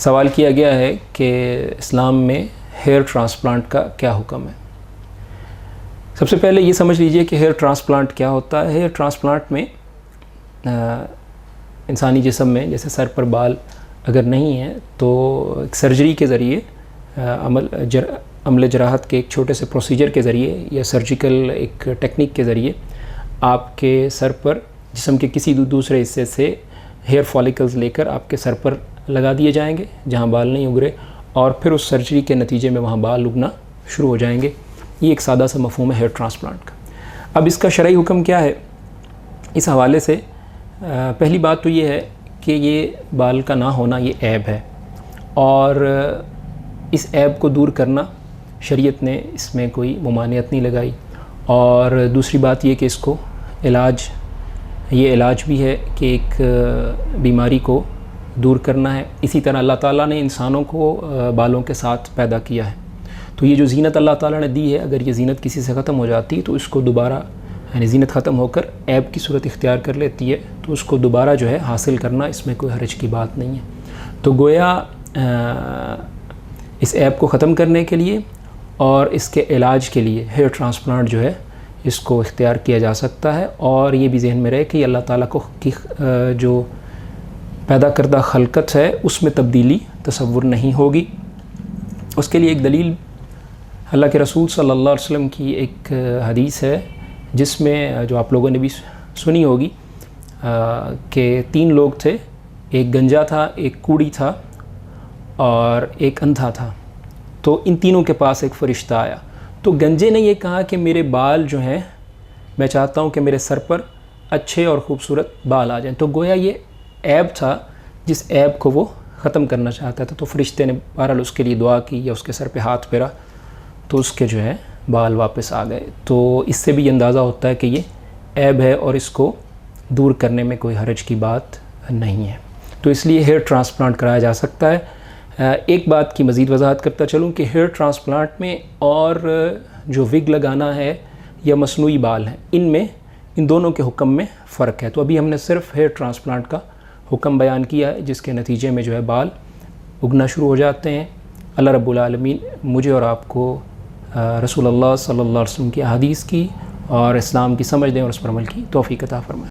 سوال کیا گیا ہے کہ اسلام میں ہیئر ٹرانسپلانٹ کا کیا حکم ہے۔ سب سے پہلے یہ سمجھ لیجئے کہ ہیئر ٹرانسپلانٹ کیا ہوتا ہے۔ ہیئر ٹرانسپلانٹ میں انسانی جسم میں جیسے سر پر بال اگر نہیں ہیں تو ایک سرجری کے ذریعے عمل جراحت کے ایک چھوٹے سے پروسیجر کے ذریعے یا سرجیکل ایک ٹیکنیک کے ذریعے آپ کے سر پر جسم کے کسی دوسرے حصے سے ہیئر فالیکلز لے کر آپ کے سر پر لگا دیے جائیں گے جہاں بال نہیں اگرے، اور پھر اس سرجری کے نتیجے میں وہاں بال اگنا شروع ہو جائیں گے۔ یہ ایک سادہ سا مفہوم ہے ہیئر ٹرانسپلانٹ کا۔ اب اس کا شرعی حکم کیا ہے؟ اس حوالے سے پہلی بات تو یہ ہے کہ یہ بال کا نہ ہونا یہ عیب ہے، اور اس عیب کو دور کرنا شریعت نے اس میں کوئی ممانعت نہیں لگائی۔ اور دوسری بات یہ کہ اس کو یہ علاج بھی ہے کہ ایک بیماری کو دور کرنا ہے۔ اسی طرح اللہ تعالیٰ نے انسانوں کو بالوں کے ساتھ پیدا کیا ہے، تو یہ جو زینت اللہ تعالیٰ نے دی ہے، اگر یہ زینت کسی سے ختم ہو جاتی تو اس کو دوبارہ، یعنی زینت ختم ہو کر عیب کی صورت اختیار کر لیتی ہے، تو اس کو دوبارہ جو ہے حاصل کرنا اس میں کوئی حرج کی بات نہیں ہے۔ تو گویا اس عیب کو ختم کرنے کے لیے اور اس کے علاج کے لیے ہیئر ٹرانسپلانٹ جو ہے اس کو اختیار کیا جا سکتا ہے، اور یہ بھی ذہن میں رہے کہ اللہ تعالیٰ کی جو پیدا کردہ خلقت ہے اس میں تبدیلی تصور نہیں ہوگی۔ اس کے لیے ایک دلیل اللہ کے رسول صلی اللہ علیہ وسلم کی ایک حدیث ہے، جس میں جو آپ لوگوں نے بھی سنی ہوگی کہ 3 لوگ تھے، ایک گنجا تھا، ایک کوڑی تھا اور ایک اندھا تھا۔ تو ان تینوں کے پاس ایک فرشتہ آیا، تو گنجے نے یہ کہا کہ میرے بال جو ہیں، میں چاہتا ہوں کہ میرے سر پر اچھے اور خوبصورت بال آ جائیں۔ تو گویا یہ عیب تھا جس عیب کو وہ ختم کرنا چاہتا تھا، تو فرشتے نے بہرحال اس کے لیے دعا کی یا اس کے سر پہ ہاتھ پھیرا تو اس کے جو ہے بال واپس آ گئے۔ تو اس سے بھی اندازہ ہوتا ہے کہ یہ عیب ہے اور اس کو دور کرنے میں کوئی حرج کی بات نہیں ہے، تو اس لیے ہیئر ٹرانسپلانٹ کرایا جا سکتا ہے۔ ایک بات کی مزید وضاحت کرتا چلوں کہ ہیئر ٹرانسپلانٹ میں اور جو وگ لگانا ہے یا مصنوعی بال ہیں، ان دونوں کے حکم میں فرق ہے۔ تو ابھی ہم نے صرف ہیئر ٹرانسپلانٹ کا حکم بیان کیا ہے، جس کے نتیجے میں جو ہے بال اگنا شروع ہو جاتے ہیں۔ اللہ رب العالمین مجھے اور آپ کو رسول اللہ صلی اللہ علیہ وسلم کی احادیث کی اور اسلام کی سمجھ دیں اور اس پر عمل کی توفیق عطا فرمائے۔